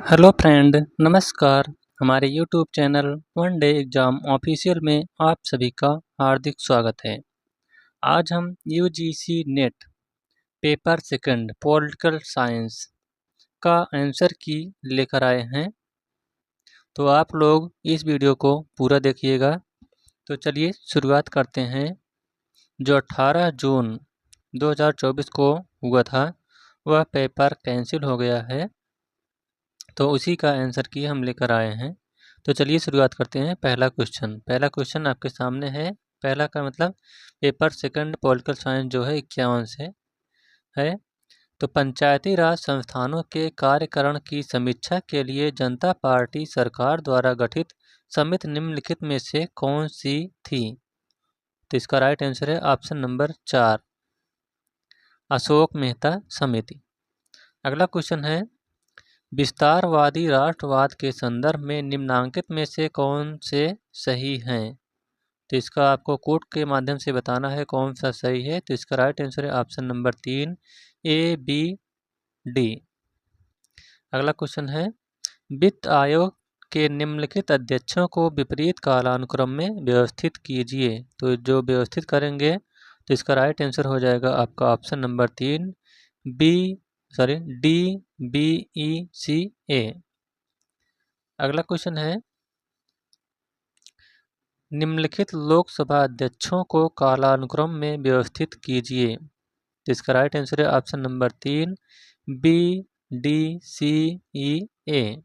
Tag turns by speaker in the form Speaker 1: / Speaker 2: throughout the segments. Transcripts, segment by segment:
Speaker 1: Hello friend, नमस्कार। हमारे YouTube channel one day exam official में आप सभी का हार्दिक स्वागत है। आज हम UGC net paper second political science का आंसर की लेकर आए हैं। तो आप लोग इस वीडियो को पूरा देखिएगा। तो चलिए शुरुआत करते हैं। जो 18 जून 2024 को हुआ था वह पेपर कैंसिल हो गया है, तो उसी का आंसर की हम लेकर आए हैं। तो चलिए शुरुआत करते हैं। पहला क्वेश्चन आपके सामने है। पहला का मतलब पेपर सेकंड पॉलिटिकल साइंस जो है 51 से है। तो पंचायती राज संस्थानों के कार्यकरण की समीक्षा के लिए जनता पार्टी सरकार द्वारा गठित समिति निम्नलिखित में से कौन सी थी? तो इसका राइट आंसर है ऑप्शन नंबर 4, अशोक मेहता समिति। अगला क्वेश्चन है, विस्तारवादी राष्ट्रवाद के संदर्भ में निम्नांकित में से कौन से सही हैं? तो इसका आपको कोड के माध्यम से बताना है कौन सा सही है। तो इसका राइट आंसर है option number 3, A, B, D. अगला क्वेश्चन है, वित्त आयोग के निम्नलिखित अध्यक्षों को विपरीत कालानुक्रम में व्यवस्थित कीजिए। तो जो व्यवस्थित करेंगे तो इसका राइट आंसर हो जाएगा आपका ऑप्शन नंबर 3, डी, बी, ई, सी, ए। अगला क्वेश्चन है, निम्नलिखित लोकसभा अध्यक्षों को कालानुक्रम में व्यवस्थित कीजिए। तो इसका राइट आंसर है ऑप्शन नंबर 3, बी, डी, सी, ई, ए।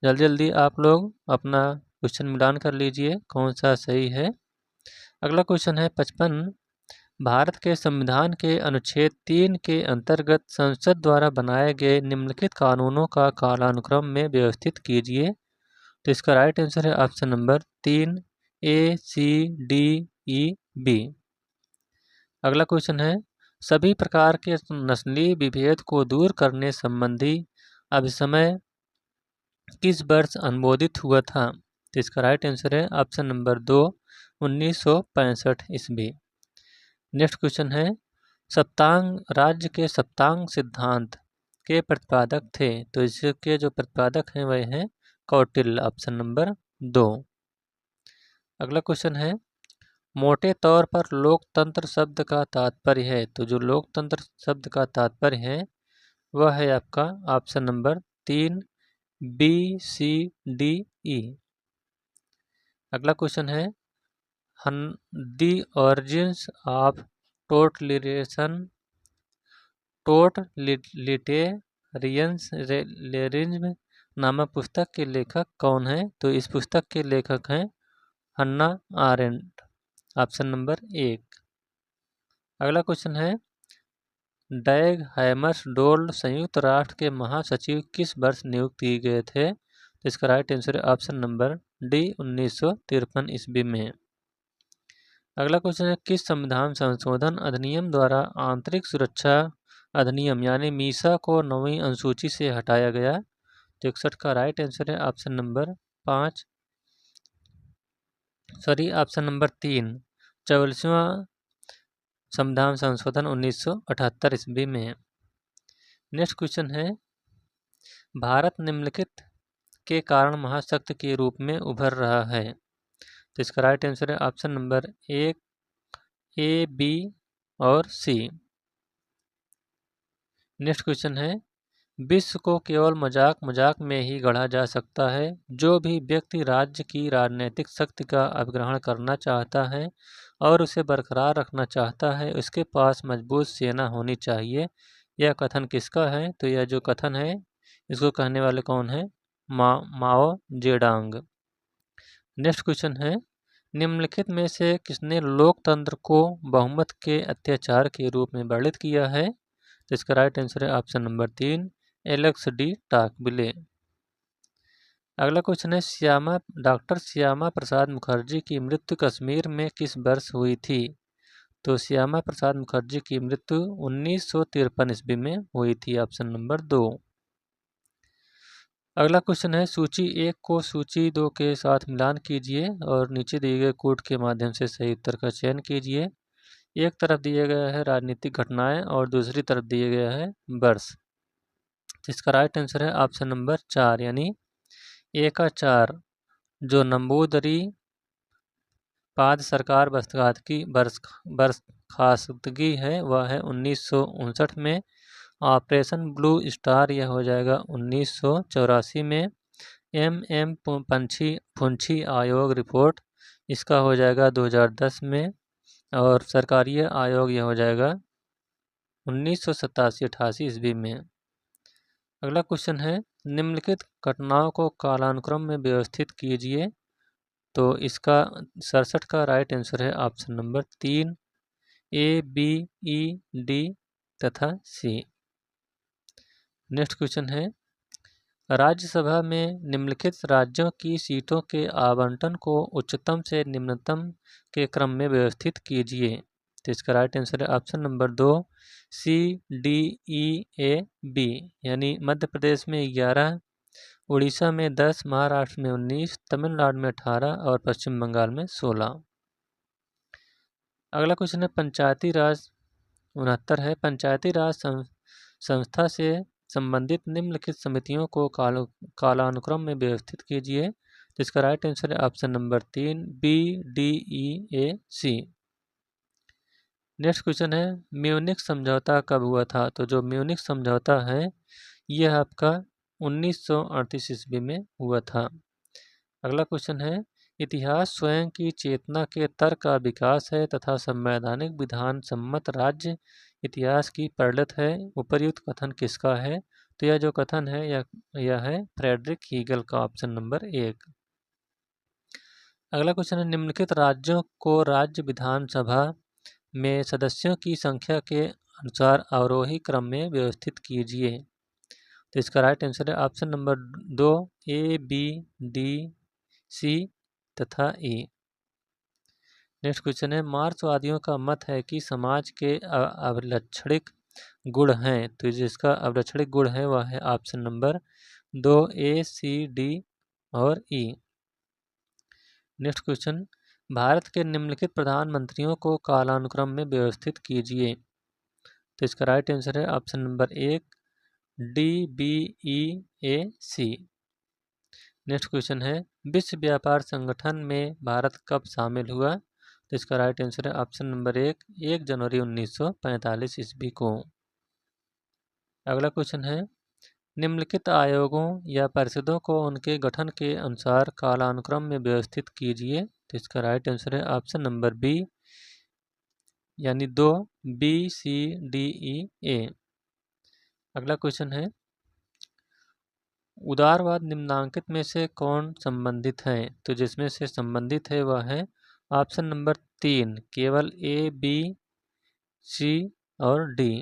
Speaker 1: जल्दी जल्दी आप लोग अपना क्वेश्चन मिलान कर लीजिए कौन सा सही है। अगला क्वेश्चन है 55, भारत के संविधान के अनुच्छेद 3 के अंतर्गत संसद द्वारा बनाए गए निम्नलिखित कानूनों का कालानुक्रम में व्यवस्थित कीजिए। तो इसका राइट आंसर है option number 3, A, C, D, E, B. अगला क्वेश्चन है, सभी प्रकार के नस्लीय विभेद को दूर करने संबंधी अभिसमय किस वर्ष अनुमोदित हुआ था? तो इसका राइट आंसर है ऑप्शन नंबर 2, 1965 ईस्वी। नेक्स्ट क्वेश्चन है, सप्तांग राज्य के सप्तांग सिद्धांत के प्रतिपादक थे। तो इसके जो प्रतिपादक हैं वह हैं कौटिल्य, ऑप्शन नंबर 2। अगला क्वेश्चन है, मोटे तौर पर लोकतंत्र शब्द का तात्पर्य है। तो जो लोकतंत्र शब्द का तात्पर्य है वह है आपका option number 3, B, C, D, ई। अगला क्वेश्चन है, दी ऑरिजिन्स ऑफ टोटलिटेरियंस नामक पुस्तक के लेखक कौन है? तो इस पुस्तक के लेखक हैं हन्ना आरेंट, ऑप्शन नंबर 1। अगला क्वेश्चन है, डैग हैमर्सडोल्ड संयुक्त राष्ट्र के महासचिव किस वर्ष नियुक्त किए गए थे? तो इसका राइट आंसर है ऑप्शन नंबर डी, 1953 ईस्वी में। अगला क्वेश्चन है, किस संविधान संशोधन अधिनियम द्वारा आंतरिक सुरक्षा अधिनियम यानी मीसा को 9वीं अनुसूची से हटाया गया? तो 61 का राइट आंसर है ऑप्शन नंबर 3, 44वां संविधान संशोधन 1978 ईस्वी में। नेक्स्ट क्वेश्चन है, भारत निम्नलिखित के कारण महाशक्ति के रूप में उभर रहा है। तो इसका राइट आंसर है ऑप्शन नंबर 1, ए, बी और सी। नेक्स्ट क्वेश्चन है, विश्व को केवल मजाक मजाक में ही गढ़ा जा सकता है। जो भी व्यक्ति राज्य की राजनीतिक शक्ति का अपग्रहण करना चाहता है और उसे बरकरार रखना चाहता है उसके पास मजबूत सेना होनी चाहिए। यह कथन किसका है? तो यह जो कथन है इसको कहने वाले कौन है? माओ जेडांग। नेक्स्ट क्वेश्चन है, निम्नलिखित में से किसने लोकतंत्र को बहुमत के अत्याचार के रूप में वर्णित किया है? तो इसका राइट आंसर है ऑप्शन नंबर 3, एलेक्स डी टाकबिले। अगला क्वेश्चन है, डॉक्टर श्यामा प्रसाद मुखर्जी की मृत्यु कश्मीर में किस वर्ष हुई थी? तो श्यामा प्रसाद मुखर्जी की मृत्यु 1953 ईस्वी में हुई थी, ऑप्शन नंबर 2। अगला क्वेश्चन है, सूची 1 को सूची 2 के साथ मिलान कीजिए और नीचे दिए गए कोड के माध्यम से सही उत्तर का चयन कीजिए। एक तरफ दिया गया है राजनीतिक घटनाएं और दूसरी तरफ दिया गया है वर्ष। इसका राइट आंसर है ऑप्शन नंबर 4 यानी ए का 4। जो नंबूदरी पाद सरकार बर्खास्तगी है वह है 1959 में। ऑपरेशन ब्लू स्टार यह हो जाएगा 1984 में। फुंछी आयोग रिपोर्ट इसका हो जाएगा 2010 में। और सरकारी आयोग यह हो जाएगा 1987-88 ईस्वी में। अगला क्वेश्चन है निम्नलिखित घटनाओं को कालानुक्रम में व्यवस्थित कीजिए। तो इसका 67 का राइट आंसर है option number 3 A, B, E, D तथा सी। नेक्स्ट क्वेश्चन है राज्यसभा में निम्नलिखित राज्यों की सीटों के आवंटन को उच्चतम से निम्नतम के क्रम में व्यवस्थित कीजिए। तो इसका राइट आंसर है ऑप्शन नंबर 2 सी, डी, ई, ए, बी यानी मध्य प्रदेश में 11, उड़ीसा में 10, महाराष्ट्र में 19, तमिलनाडु में 18 और पश्चिम बंगाल में 16। अगला क्वेश्चन है पंचायती राज 69 है पंचायती राज संस्था से संबंधित निम्नलिखित समितियों को कालानुक्रम में व्यवस्थित कीजिए। तो इसका राइट आंसर है ऑप्शन नंबर 3 बी, डी, ई, ए, सी। नेक्स्ट क्वेश्चन है म्यूनिख समझौता कब हुआ था। तो जो म्यूनिख समझौता है यह आपका 1938 ईस्वी में हुआ था। अगला क्वेश्चन है इतिहास स्वयं की चेतना के तर्क का विकास है तथा संवैधानिक विधान सम्मत राज्य इतिहास की परिणत है। उपर्युक्त कथन किसका है। तो यह जो कथन है यह है फ्रेडरिक हीगल का ऑप्शन नंबर 1। अगला क्वेश्चन है निम्नलिखित राज्यों को राज्य विधानसभा में सदस्यों की संख्या के अनुसार अवरोही क्रम में व्यवस्थित कीजिए। तो इसका राइट आंसर है ऑप्शन नंबर 2 ए, बी, डी, सी तथा ई। नेक्स्ट क्वेश्चन है मार्क्सवादियों का मत है कि समाज के अवलक्षणिक गुण हैं। तो जिसका अवलक्षणिक गुण है वह है ऑप्शन नंबर 2 ए, सी, डी और ई। नेक्स्ट क्वेश्चन भारत के निम्नलिखित प्रधानमंत्रियों को कालानुक्रम में व्यवस्थित कीजिए। तो इसका राइट आंसर है ऑप्शन नंबर 1 डी, बी, ई, ए, सी। नेक्स्ट क्वेश्चन है विश्व व्यापार संगठन में भारत कब शामिल हुआ। तो इसका राइट आंसर है ऑप्शन नंबर 1 जनवरी 1945 ईस्वी को। अगला क्वेश्चन है निम्नलिखित आयोगों या परिषदों को उनके गठन के अनुसार कालानुक्रम में व्यवस्थित कीजिए। तो इसका राइट आंसर है ऑप्शन नंबर बी यानी 2 बी, सी, डी, ई, ए। अगला क्वेश्चन है उदारवाद निम्नांकित में से कौन संबंधित है। तो जिसमें से संबंधित है वह है ऑप्शन नंबर 3 केवल ए, बी, सी और डी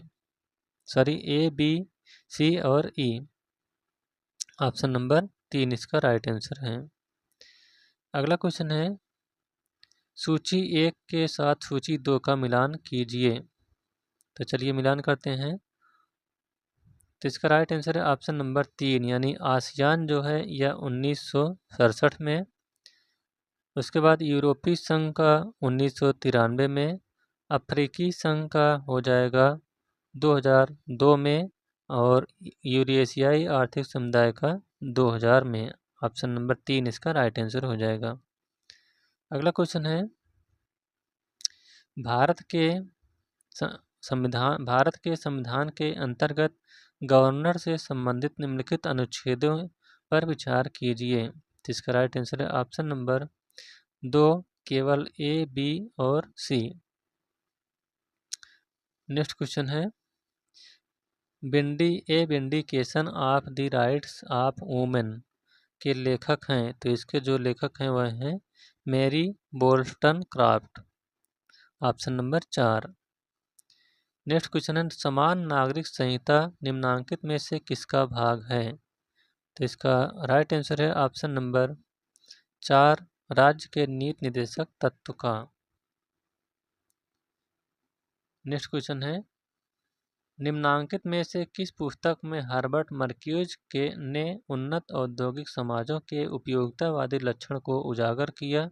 Speaker 1: ए, बी, सी और ई। ऑप्शन नंबर 3 इसका राइट आंसर है। अगला क्वेश्चन है सूची 1 के साथ सूची 2 का मिलान कीजिए। तो चलिए मिलान करते हैं। तो इसका राइट आंसर है ऑप्शन नंबर 3 यानी आसियान जो है यह 1967 में। उसके बाद यूरोपीय संघ का 1993 में। अफ्रीकी संघ का हो जाएगा 2002 में और यूरेशियाई आर्थिक समुदाय का 2000 में। ऑप्शन नंबर 3 इसका राइट आंसर हो जाएगा। अगला क्वेश्चन है भारत के संविधान के अंतर्गत गवर्नर से संबंधित निम्नलिखित अनुच्छेदों पर विचार कीजिए। तो इसका राइट आंसर है ऑप्शन नंबर 2 केवल ए, बी और सी। नेक्स्ट क्वेश्चन है vindication of the rights of women के लेखक हैं। तो इसके जो लेखक हैं वह हैं Mary Wollstonecraft. Option number 4। Next question है समान नागरिक संहिता निम्नांकित में से किसका भाग है। तो इसका राइट आंसर है ऑप्शन नंबर 4 राज्य के नीति निर्देशक तत्व का। नेक्स्ट क्वेश्चन है निम्नांकित में से किस पुस्तक में हर्बर्ट मर्क्यूज ने उन्नत औद्योगिक समाजों के उपयोगितावादी लक्षण को उजागर किया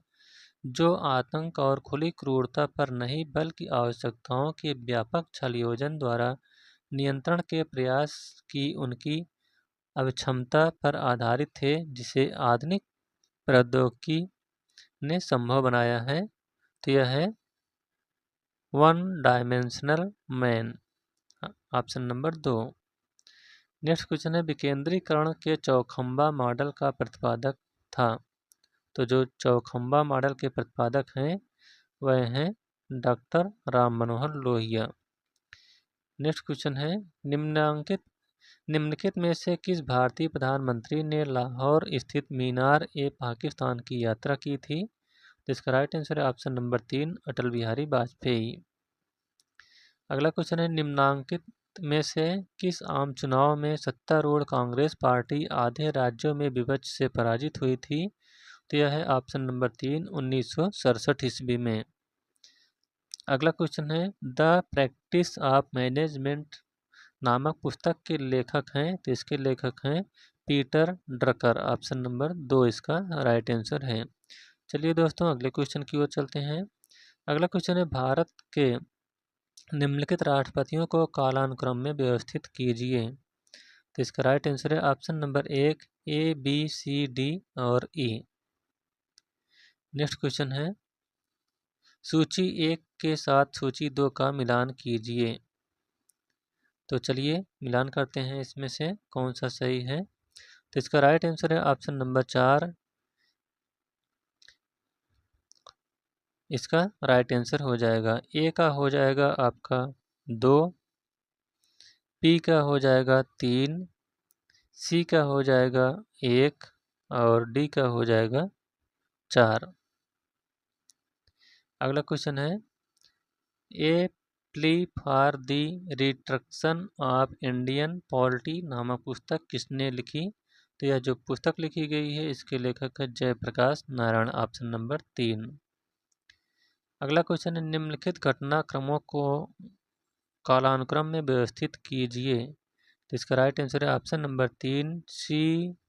Speaker 1: जो आतंक और खुली क्रूरता पर नहीं बल्कि आवश्यकताओं के व्यापक छल योजन द्वारा नियंत्रण के प्रयास की उनकी अक्षमता पर आधारित थे जिसे आधुनिक प्रौद्योगिकी ने संभव बनाया है? तो यह है one dimensional man, option number 2। Next question है, विकेंद्रीकरण के चौखंबा मॉडल का प्रतिपादक था? तो जो चौखंबा मॉडल के प्रतिपादक हैं वह हैं doctor Ram Manohar Lohia. Next question है, निम्नलिखित में से किस भारतीय प्रधानमंत्री ने लाहौर स्थित मीनार ए पाकिस्तान की यात्रा की थी? इसका राइट आंसर है ऑप्शन नंबर 3, अटल बिहारी वाजपेयी। अगला क्वेश्चन है, निम्नांकित में से किस आम चुनाव में सत्तारूढ़ कांग्रेस पार्टी आधे राज्यों में विपक्ष से पराजित हुई थी? तो यह है ऑप्शन नंबर 3, 1967 ईस्वी में। अगला क्वेश्चन है, द प्रैक्टिस ऑफ मैनेजमेंट नामक पुस्तक के लेखक हैं? तो इसके लेखक हैं पीटर ड्रकर, ऑप्शन नंबर 2 इसका राइट आंसर है। चलिए दोस्तों अगले क्वेश्चन की ओर चलते हैं। अगला क्वेश्चन है, भारत के निम्नलिखित राष्ट्रपतियों को कालानुक्रम में व्यवस्थित कीजिए। तो इसका राइट आंसर है option number 1, A, B, C, D और ई। नेक्स्ट क्वेश्चन है, सूची 1 के साथ सूची 2 का मिलान कीजिए। तो चलिए मिलान करते हैं, इसमें से कौन सा सही है। तो इसका राइट आंसर है ऑप्शन नंबर 4, इसका राइट आंसर हो जाएगा। ए का हो जाएगा आपका 2, पी का हो जाएगा 3, सी का हो जाएगा 1 और डी का हो जाएगा 4। अगला क्वेश्चन है, a plea for the restriction of Indian polity नामक पुस्तक किसने लिखी? तो यह जो पुस्तक लिखी गई है इसके लेखक है जयप्रकाश नारायण, ऑप्शन नंबर 3। अगला क्वेश्चन है, निम्नलिखित घटनाक्रमों को कालानुक्रम में व्यवस्थित कीजिए। तो इसका राइट आंसर है ऑप्शन नंबर 3, सी,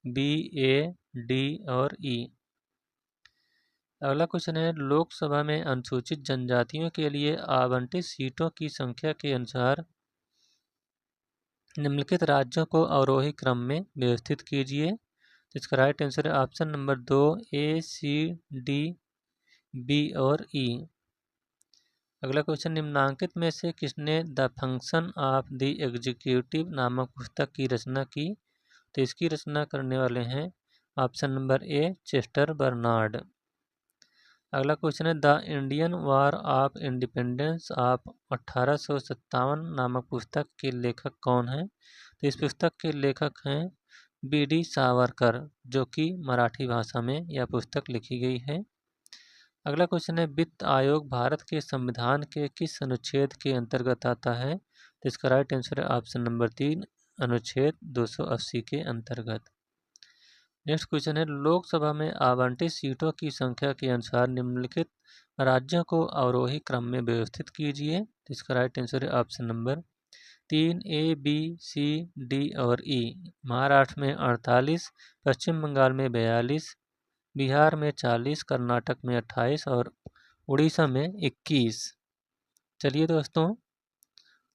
Speaker 1: बी, ए, डी और ई। अगला क्वेश्चन है, लोकसभा में अनुसूचित जनजातियों के लिए आवंटित सीटों की संख्या के अनुसार निम्नलिखित राज्यों को अवरोही क्रम में व्यवस्थित कीजिए। तो इसका राइट आंसर है ऑप्शन नंबर 2, ए, सी, डी, बी और ई। अगला क्वेश्चन, निम्नांकित में से किसने the function of the executive नामक पुस्तक की रचना की? तो इसकी रचना करने वाले हैं ऑप्शन नंबर ए, चेस्टर बर्नार्ड। अगला क्वेश्चन है, the Indian war of independence of 1857 नामक पुस्तक के लेखक कौन हैं? तो इस पुस्तक के लेखक हैं बी.डी. सावरकर, जो कि मराठी भाषा में यह पुस्तक लिखी गई है। अगला क्वेश्चन है, वित्त आयोग भारत के संविधान के किस अनुच्छेद के अंतर्गत आता है? तो इसका राइट आंसर है ऑप्शन नंबर 3, अनुच्छेद 280 के अंतर्गत। नेक्स्ट क्वेश्चन है, लोकसभा में आवंटित सीटों की संख्या के अनुसार निम्नलिखित राज्यों को अवरोही क्रम में व्यवस्थित कीजिए। तो इसका राइट आंसर है option number 3, A, B, C, D और ई। महाराष्ट्र में 48, पश्चिम बंगाल में 42, बिहार में 40, कर्नाटक में 28 और उड़ीसा में 21। चलिए दोस्तों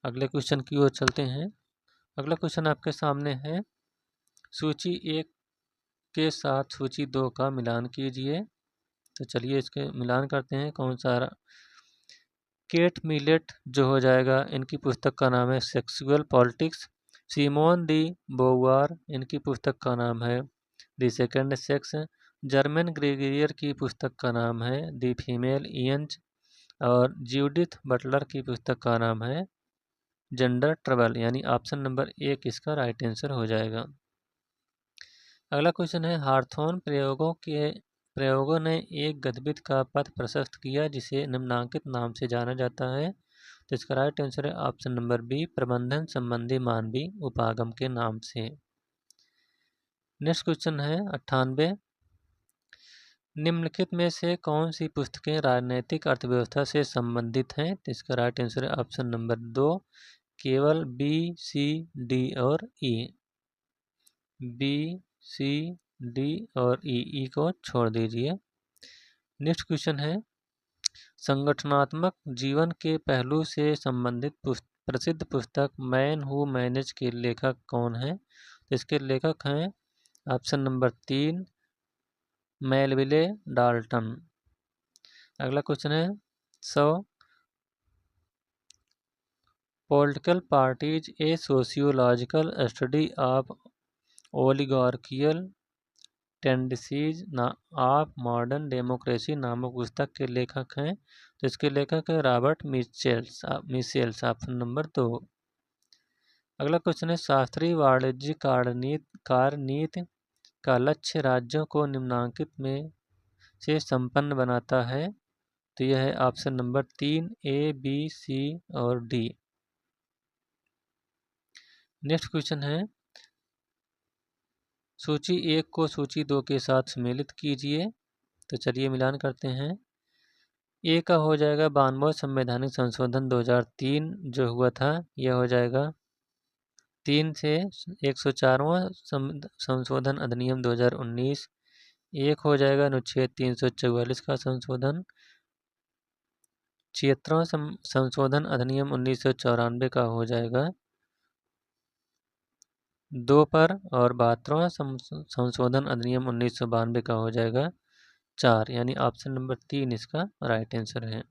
Speaker 1: अगले क्वेश्चन की ओर चलते हैं। अगला क्वेश्चन आपके सामने है, सूची 1 के साथ सूची 2 का मिलान कीजिए। तो चलिए इसके मिलान करते हैं, कौन सा केट मिलेट जो हो जाएगा, इनकी पुस्तक का नाम है सेक्सुअल पॉलिटिक्स। सिमोन दी बोवार, इनकी पुस्तक का नाम है द सेकंड सेक्स। जर्मन ग्रेगरियर की पुस्तक का नाम है द फीमेल इयंज। और जूडिथ बटलर की पुस्तक का नाम है जेंडर ट्रबल, यानी ऑप्शन नंबर 1 इसका राइट आंसर हो जाएगा। अगला क्वेश्चन है, हार्थोन प्रयोगों ने एक गतिविध का पथ प्रशस्त किया जिसे निम्नांकित नाम से जाना जाता है। तो इसका राइट आंसर है ऑप्शन नंबर बी, प्रबंधन संबंधी मानवीय उपागम के नाम से। नेक्स्ट क्वेश्चन है 98, निम्नलिखित में से कौन सी पुस्तकें राजनैतिक अर्थव्यवस्था से संबंधित हैं? तो इसका राइट आंसर है ऑप्शन नंबर 2, केवल बी, सी, डी और ई। बी, सी, डी और ई को छोड़ दीजिए। नेक्स्ट क्वेश्चन है, संगठनात्मक जीवन के पहलू से संबंधित प्रसिद्ध पुस्तक मैन हू मैनेज के लेखक कौन है? तो इसके लेखक हैं ऑप्शन नंबर 3 मेलविले डाल्टन। अगला क्वेश्चन है 100 political parties a sociological study of oligarchical tendencies of modern democracy नामक पुस्तक के लेखक हैं। तो इसके लेखक है रॉबर्ट मिशेल्स ऑप्शन नंबर 2। अगला क्वेश्चन है शास्त्रीय वाणिज्य कार्यनीति का लक्ष्य राज्यों को निम्नलिखित में से संपन्न बनाता है। तो यह है option number 3 A B C और डी। नेक्स्ट क्वेश्चन है सूची 1 को सूची 2 के साथ सम्मिलित कीजिए। तो चलिए मिलान करते हैं। ए का हो जाएगा 92वां संवैधानिक संशोधन 2003 जो हुआ था, यह हो जाएगा 3 से 104वां संशोधन अधिनियम 2019। एक हो जाएगा अनुच्छेद 344 का संशोधन। 76वां संशोधन अधिनियम 1994 का हो जाएगा 2 पर, और 72वां संशोधन अधिनियम 1992 का हो जाएगा 4, यानी ऑप्शन नंबर 3 इसका राइट आंसर है।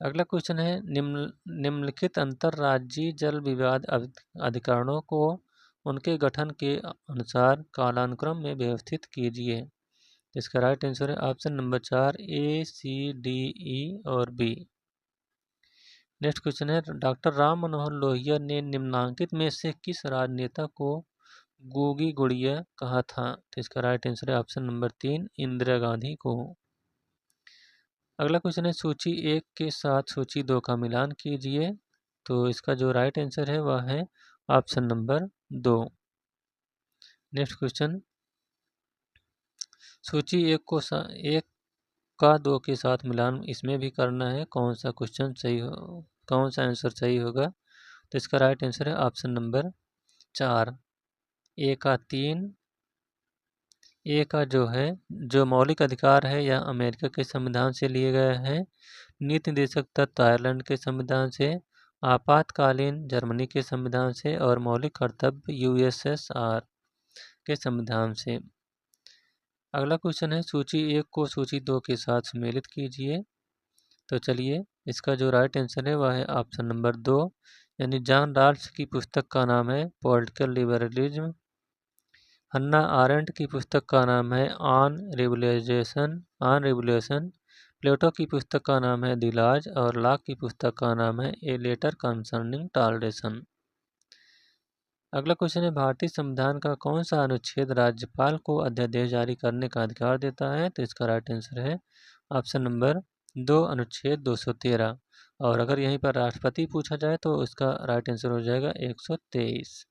Speaker 1: अगला क्वेश्चन है निम्नलिखित अंतर्राज्यीय जल विवाद अधिकरणों को उनके गठन के अनुसार कालानुक्रम में व्यवस्थित कीजिए। इसका राइट आंसर है ऑप्शन नंबर 4 ए सी डी ई और बी। नेक्स्ट क्वेश्चन है डॉक्टर राम मनोहर लोहिया ने निम्नलिखित में से किस राजनेता को गूगी गुड़िया कहा था। तो इसका राइट आंसर है ऑप्शन नंबर 3 इंदिरा गांधी को। अगला क्वेश्चन है सूची 1 के साथ सूची 2 का मिलान कीजिए। तो इसका जो राइट आंसर है वह है ऑप्शन नंबर 2। नेक्स्ट क्वेश्चन सूची 1 का 2 के साथ मिलान इसमें भी करना है, कौन सा क्वेश्चन सही हो, कौन सा आंसर सही होगा। तो इसका राइट आंसर है ऑप्शन नंबर 4 ए का 3। ए का जो मौलिक अधिकार है यह अमेरिका के संविधान से लिए गए हैं। नीति निर्देशक तत्व आयरलैंड के संविधान से, आपातकालीन जर्मनी के संविधान से, और मौलिक कर्तव्य यूएसएसआर के संविधान से। अगला क्वेश्चन है सूची 1 को सूची 2 के साथ सम्मिलित कीजिए। तो चलिए इसका जो राइट आंसर है वह है ऑप्शन नंबर 2, यानी जॉन रॉल्स की पुस्तक का नाम है पॉलिटिकल लिबरलिज्म। हन्ना आरेंट की पुस्तक का नाम है ऑन रिवोल्यूशन। प्लेटो की पुस्तक का नाम है द लॉज, और लॉक की पुस्तक का नाम है ए लेटर कंसर्निंग टॉलरेशन। अगला क्वेश्चन है भारतीय संविधान का कौन सा अनुच्छेद राज्यपाल को अध्यादेश जारी करने का अधिकार देता है। तो इसका राइट आंसर है ऑप्शन नंबर 2 अनुच्छेद 213। और अगर यहीं पर राष्ट्रपति पूछा जाए तो इसका राइट आंसर हो जाएगा 123।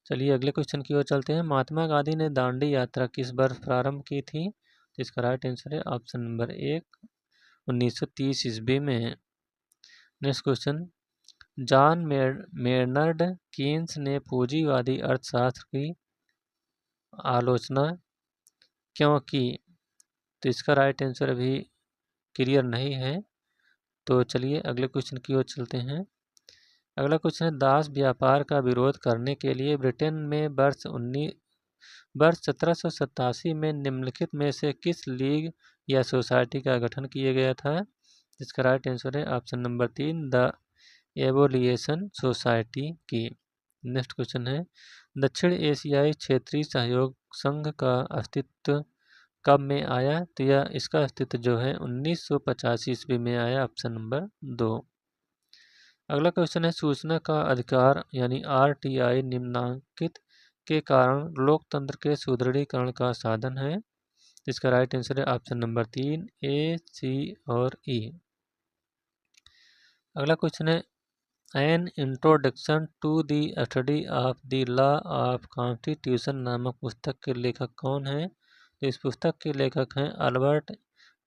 Speaker 1: चलिए अगले क्वेश्चन की ओर चलते हैं। महात्मा गांधी ने दांडी यात्रा किस वर्ष प्रारंभ की थी। तो इसका राइट आंसर है ऑप्शन नंबर 1 1930 ईस्वी में है। Next question John Maynard Keynes ने पूंजीवादी अर्थशास्त्र की आलोचना क्यों की। तो इसका राइट आंसर अभी क्लियर नहीं है। तो चलिए अगले क्वेश्चन की ओर चलते हैं। अगला क्वेश्चन है दास व्यापार का विरोध करने के लिए ब्रिटेन में वर्ष 1787 में निम्नलिखित में से किस लीग या सोसाइटी का गठन किया गया था। इसका राइट आंसर है ऑप्शन नंबर 3 द एबोलिएशन सोसाइटी की। नेक्स्ट क्वेश्चन है दक्षिण एशियाई क्षेत्रीय सहयोग संघ का अस्तित्व कब में आया। तो यह इसका अस्तित्व जो है 1985 ईस्वी में आया, ऑप्शन नंबर 2। अगला क्वेश्चन है सूचना का अधिकार यानी आरटीआई निम्नलिखित के कारण लोकतंत्र के सुदृढ़ीकरण का साधन है। इसका राइट आंसर है ऑप्शन नंबर 3 ए सी और ई। अगला क्वेश्चन है an introduction to the study of the law of constitution नामक पुस्तक के लेखक कौन है। तो इस पुस्तक के लेखक हैं अल्बर्ट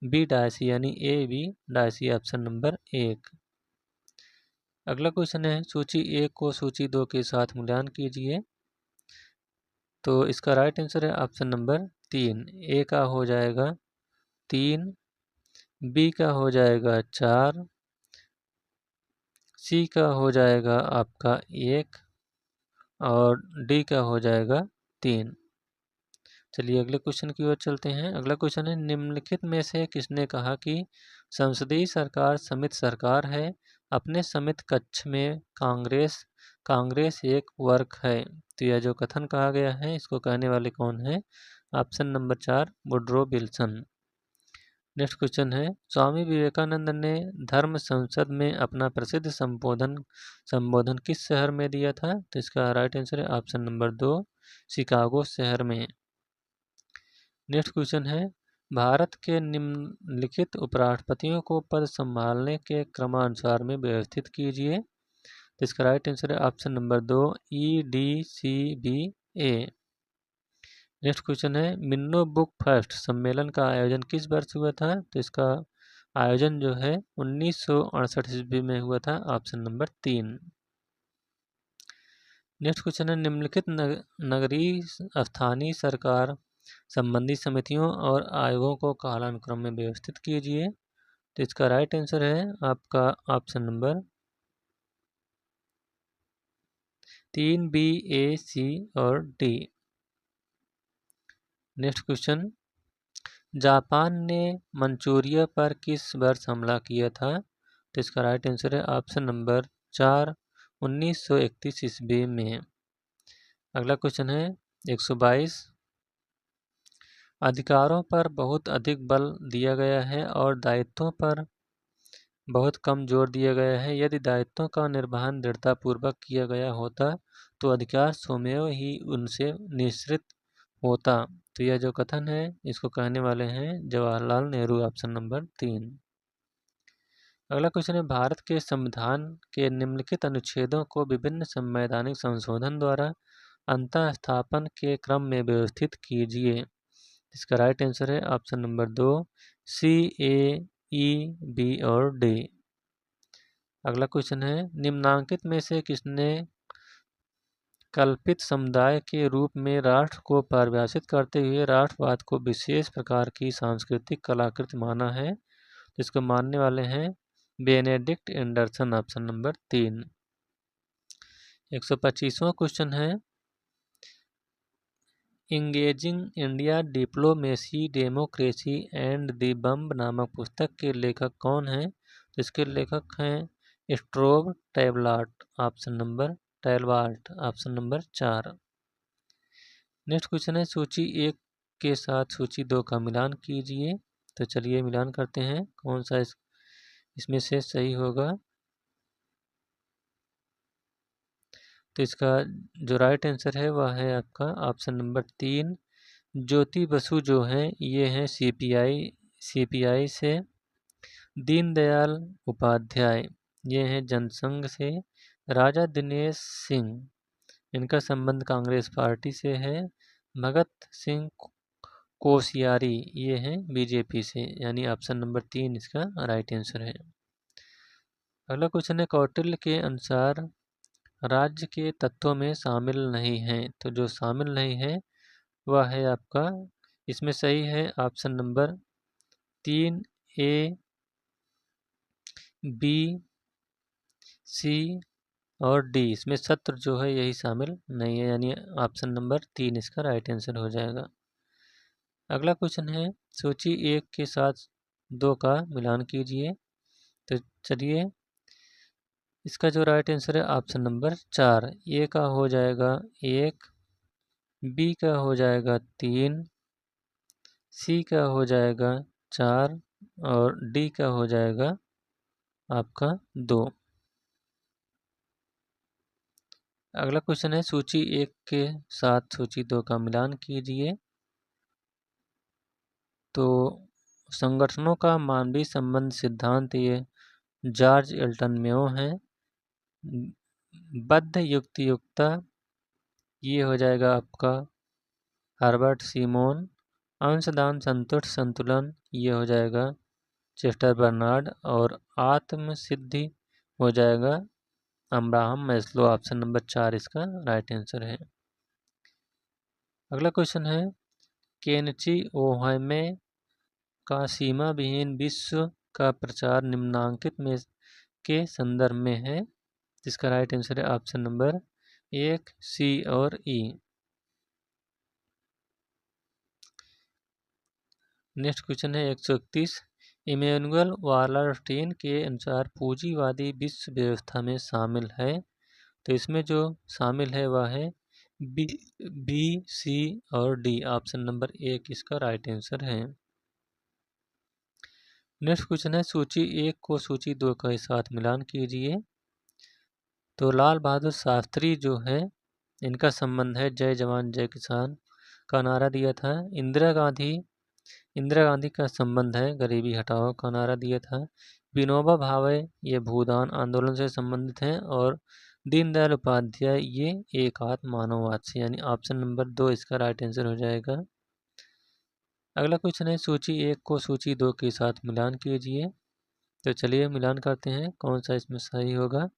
Speaker 1: बी डायसी यानी A B Dicey, option number 1। अगला क्वेश्चन है सूची 1 को सूची 2 के साथ मूल्यांकन कीजिए। तो इसका राइट आंसर है ऑप्शन नंबर 3। ए का हो जाएगा 3, बी का हो जाएगा 4, सी का हो जाएगा आपका 1, और डी का हो जाएगा 3। चलिए अगले क्वेश्चन की ओर चलते हैं। अगला क्वेश्चन है, निम्नलिखित में से किसने कहा कि संसदीय सरकार समिति सरकार है, अपने समिति कक्ष में कांग्रेस एक वर्ग है। तो यह जो कथन कहा गया है इसको कहने वाले कौन है? Option number 4 Woodrow Wilson. Next question है, स्वामी विवेकानंद ने धर्म संसद में अपना प्रसिद्ध संबोधन किस शहर में दिया था? तो इसका राइट आंसर है ऑप्शन नंबर 2 शिकागो शहर में। नेक्स्ट क्वेश्चन है, भारत के निम्नलिखित उपराष्ट्रपतियों को पद संभालने के क्रमानुसार में व्यवस्थित कीजिए। तो इसका राइट आंसर है option number 2 EDCBA। Next question है, मिन्नो बुक फेस्ट सम्मेलन का आयोजन किस वर्ष हुआ था? तो इसका आयोजन जो है 1968 ईस्वी में हुआ था, ऑप्शन नंबर 3। नेक्स्ट क्वेश्चन है, निम्नलिखित नगरीय स्थानीय सरकार संबंधी समितियों और आयोगों को कालानुक्रम में व्यवस्थित कीजिए। तो इसका राइट आंसर है आपका option number 3 B A C और D। नेक्स्ट क्वेश्चन, जापान ने मंचूरिया पर किस वर्ष हमला किया था? तो इसका राइट आंसर है ऑप्शन नंबर 4 1931 ईस्वी में। अगला क्वेश्चन है 122, अधिकारों पर बहुत अधिक बल दिया गया है और दायित्वों पर बहुत कम जोर दिया गया है। यदि दायित्वों का निर्वहन दृढ़तापूर्वक किया गया होता तो अधिकार स्वमेव ही उनसे निःसृत होता। तो यह जो कथन है इसको कहने वाले हैं जवाहरलाल नेहरू, ऑप्शन नंबर 3। अगला क्वेश्चन है, भारत के संविधान के निम्नलिखित अनुच्छेदों को विभिन्न संवैधानिक संशोधन द्वारा अंतः स्थापन के क्रम में व्यवस्थित कीजिए। इसका राइट आंसर है option number 2 C A E B और D। अगला क्वेश्चन है, निम्नांकित में से किसने कल्पित समुदाय के रूप में राष्ट्र को परिभाषित करते हुए राष्ट्रवाद को विशेष प्रकार की सांस्कृतिक कलाकृति माना है? इसको मानने वाले हैं बेनेडिक्ट एंडरसन, ऑप्शन नंबर 3। 125वां क्वेश्चन है, engaging India diplomacy democracy and the bomb नामक पुस्तक के लेखक कौन हैं? तो इसके लेखक हैं Strobe Talbott, option number 4। Next question है, सूची 1 के साथ सूची 2 का मिलान कीजिए। तो चलिए मिलान करते हैं कौन सा इसमें से सही होगा। तो इसका जो राइट आंसर है वह है आपका ऑप्शन नंबर 3 ज्योति बसु जो हैं ये हैं सीपीआई से। दीनदयाल उपाध्याय ये हैं जनसंघ से। राजा दिनेश सिंह इनका संबंध कांग्रेस पार्टी से है। भगत सिंह कोश्यारी ये हैं बीजेपी से, यानी ऑप्शन नंबर 3 इसका राइट आंसर है। अगला क्वेश्चन है, कौटिल्य के अनुसार राज्य के तत्वों में शामिल नहीं है। तो जो शामिल नहीं है वह है आपका, इसमें सही है option number 3 A B C और D। इसमें सत्र जो है यही शामिल नहीं है, यानी ऑप्शन नंबर 3 इसका राइट आंसर हो जाएगा। अगला क्वेश्चन है, सूची 1 के साथ 2 का मिलान कीजिए। तो चलिए इसका जो राइट आंसर है ऑप्शन नंबर 4, ए का हो जाएगा 1, बी का हो जाएगा 3, सी का हो जाएगा 4 और डी का हो जाएगा आपका 2। अगला क्वेश्चन है, सूची 1 के साथ सूची 2 का मिलान कीजिए। तो संगठनों का मानवीय संबंध सिद्धांत ये जॉर्ज एल्टन मेयो है। बद्ध युक्तियुक्ता ये हो जाएगा आपका हर्बर्ट सीमोन। अंशदान संतुष्ट संतुलन ये हो जाएगा चेस्टर बर्नार्ड। और आत्म सिद्धि हो जाएगा अब्राहम मैस्लो, ऑप्शन नंबर 4 इसका राइट आंसर है। अगला क्वेश्चन है, केनिची ओहामे का सीमा विहीन विश्व का प्रचार निम्नांकित में के संदर्भ में है। जिसका राइट आंसर है ऑप्शन नंबर 1 सी और ई। नेक्स्ट क्वेश्चन है 131। इमैनुअल वालरस्टीन के अनुसार पूंजीवादी विश्व व्यवस्था में शामिल है, तो इसमें जो शामिल है वह है बी, बी, सी और डी। ऑप्शन नंबर 1 इसका राइट आंसर है। नेक्स्ट क्वेश्चन है सूची 1 को सूची 2 के साथ मिलान कीजिए। तो लाल बहादुर शास्त्री जो है इनका संबंध है जय जवान जय किसान का नारा दिया था। इंदिरा गांधी का संबंध है गरीबी हटाओ का नारा दिया था। विनोबा भावे ये भूदान आंदोलन से संबंधित हैं और दीनदयाल उपाध्याय ये एकात्म मानववाद से, यानी ऑप्शन नंबर 2 इसका राइट आंसर हो जाएगा। अगला क्वेश्चन है सूची 1 को सूची 2 के साथ मिलान कीजिए। तो चलिए मिलान करते हैं कौन सा इसमें सही होगा।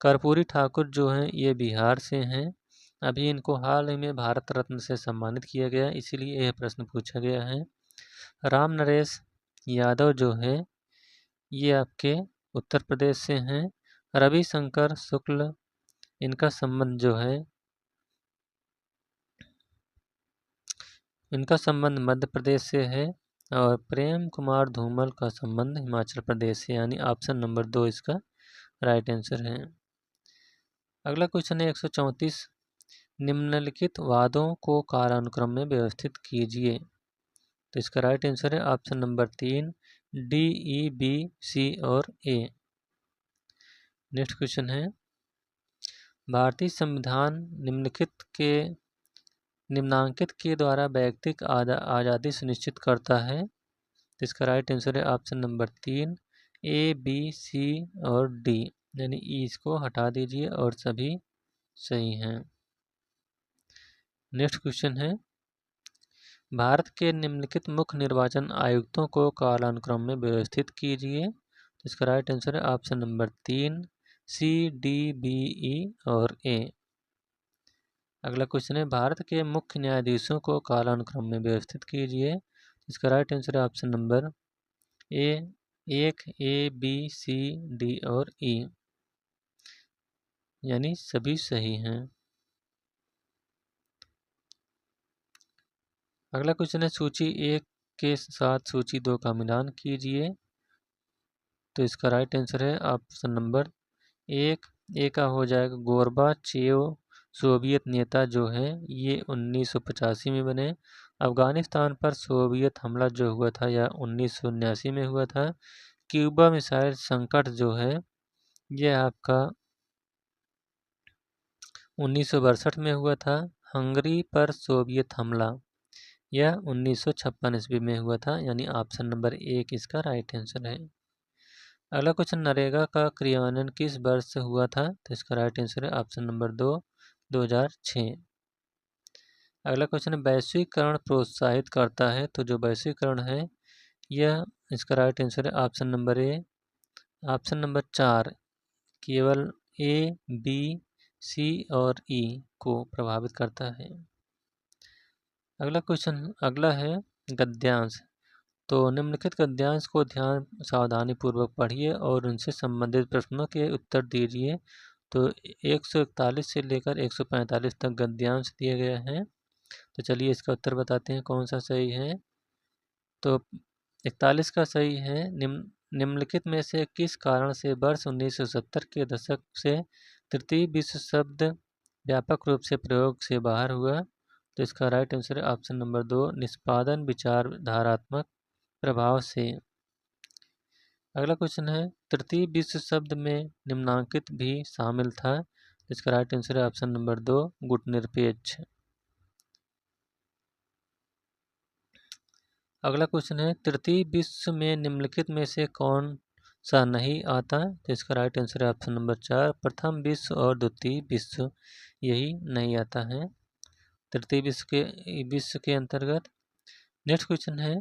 Speaker 1: कर्पूरी ठाकुर जो हैं ये बिहार से हैं। अभी इनको हाल ही में भारत रत्न से सम्मानित किया गया, इसीलिए यह प्रश्न पूछा गया है। राम नरेश यादव जो है ये आपके उत्तर प्रदेश से हैं। रविशंकर शुक्ल इनका संबंध जो है इनका संबंध मध्य प्रदेश से है। और प्रेम कुमार धूमल का संबंध हिमाचल प्रदेश से, यानी ऑप्शन नंबर 2 इसका राइट आंसर है। अगला क्वेश्चन है 134। निम्नलिखित वादों को कालानुक्रम में व्यवस्थित कीजिए। तो इसका राइट आंसर है ऑप्शन नंबर 3 डी, ई, बी, सी और ए। नेक्स्ट क्वेश्चन है भारतीय संविधान निम्नांकित के द्वारा व्यक्तिक आज़ादी सुनिश्चित करता है। तो इसका राइट आंसर है option number 3 A, B, C और डी, यानी ई इसको हटा दीजिए और सभी सही हैं। नेक्स्ट क्वेश्चन है भारत के निम्नलिखित मुख्य निर्वाचन आयुक्तों को कालानुक्रम में व्यवस्थित कीजिए। तो इसका राइट आंसर है ऑप्शन नंबर 3 सी, डी, बी, ई और ए। अगला क्वेश्चन है भारत के मुख्य न्यायाधीशों को कालानुक्रम में व्यवस्थित कीजिए। इसका राइट आंसर है option number A 1, A, B, C, D और ई, यानी सभी सही हैं। अगला क्वेश्चन है सूची 1 के साथ सूची 2 का मिलान कीजिए। तो इसका राइट आंसर है ऑप्शन नंबर 1 ए का हो जाएगा गोर्बाचेव। सोवियत नेता जो है ये 1985 में बने। अफगानिस्तान पर सोवियत हमला जो हुआ था यह 1979 में हुआ था। क्यूबा मिसाइल संकट जो है यह आपका 1962 में हुआ था। हंगरी पर सोवियत हमला यह 1956 ईस्वी में हुआ था, यानी ऑप्शन नंबर 1 इसका राइट आंसर है। अगला क्वेश्चन नरेगा का क्रियान्वयन किस वर्ष से हुआ था। तो इसका राइट आंसर है ऑप्शन नंबर 2 2006। अगला क्वेश्चन है वैश्वीकरण प्रोत्साहित करता है। तो जो वैश्वीकरण है यह इसका राइट आंसर है ऑप्शन नंबर 4 केवल ए, बी, सी और ई को प्रभावित करता है। अगला है गद्यांश। तो निम्नलिखित गद्यांश को सावधानी पूर्वक पढ़िए और उनसे संबंधित प्रश्नों के उत्तर दीजिए। तो 141 से लेकर 145 तक गद्यांश दिए गए हैं। तो चलिए इसका उत्तर बताते हैं कौन सा सही है। तो 41 का सही है निम्नलिखित में से किस कारण से वर्ष 1970 के दशक से तृतीय विश्व शब्द व्यापक रूप से प्रयोग से बाहर हुआ। तो इसका राइट आंसर है ऑप्शन नंबर 2 निष्पादन विचारधारात्मक प्रभाव से। अगला क्वेश्चन है तृतीय विश्व शब्द में निम्नांकित भी शामिल था। इसका राइट आंसर है ऑप्शन नंबर 2 गुटनिरपेक्ष। अगला क्वेश्चन है तृतीय विश्व में निम्नलिखित में से कौन सा नहीं आता। तो इसका राइट आंसर है ऑप्शन नंबर 4 प्रथम विश्व और द्वितीय विश्व, यही नहीं आता है तृतीय विश्व के अंतर्गत। नेक्स्ट क्वेश्चन है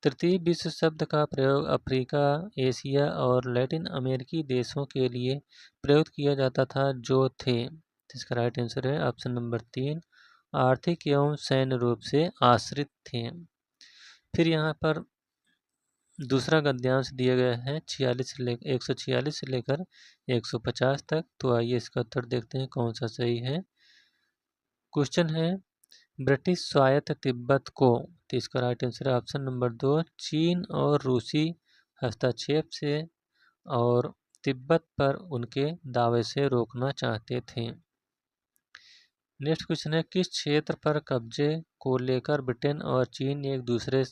Speaker 1: तृतीय विश्व शब्द का प्रयोग अफ्रीका, एशिया और लैटिन अमेरिकी देशों के लिए प्रयोग किया जाता था जो थे। इसका राइट आंसर है ऑप्शन नंबर 3 आर्थिक एवं सैन्य रूप से आश्रित थे। फिर यहाँ पर दूसरा गद्यांश दिया गया है 146 से लेकर 150 तक। तो आइए इसका उत्तर देखते हैं कौन सा सही है। क्वेश्चन है, ब्रिटिश स्वायत्त तिब्बत को, तो इसका राइट आंसर है ऑप्शन नंबर 2, चीन और रूसी हस्तक्षेप से और तिब्बत पर उनके दावे से रोकना चाहते थे। नेक्स्ट क्वेश्चन है, किस क्षेत्र पर कब्जे को लेकर ब्रिटेन और चीन एक दूसरे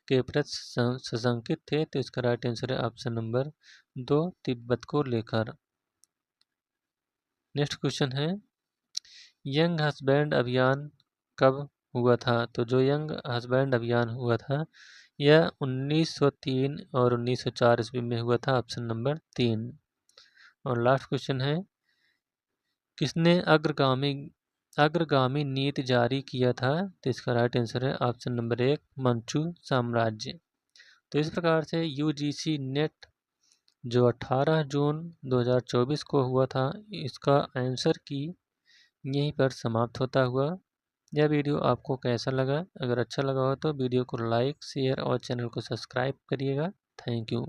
Speaker 1: के प्रति सशंकित थे? तो इसका राइट आंसर है ऑप्शन नंबर 2, तिब्बत को लेकर। नेक्स्ट क्वेश्चन है, यंग हस्बैंड अभियान कब हुआ था? तो जो यंग हस्बैंड अभियान हुआ था यह 1903 और 1904 ईस्वी में हुआ था, ऑप्शन नंबर 3। और लास्ट क्वेश्चन है, किसने अग्रगामी नीति जारी किया था? तो इसका राइट आंसर है ऑप्शन नंबर 1, मंचू साम्राज्य। तो इस प्रकार से यूजीसी नेट जो 18 जून 2024 को हुआ था, इसका आंसर की यहीं पर समाप्त होता हुआ। यह वीडियो आपको कैसा लगा? अगर अच्छा लगा हो तो वीडियो को लाइक, शेयर और चैनल को सब्सक्राइब करिएगा। Thank you.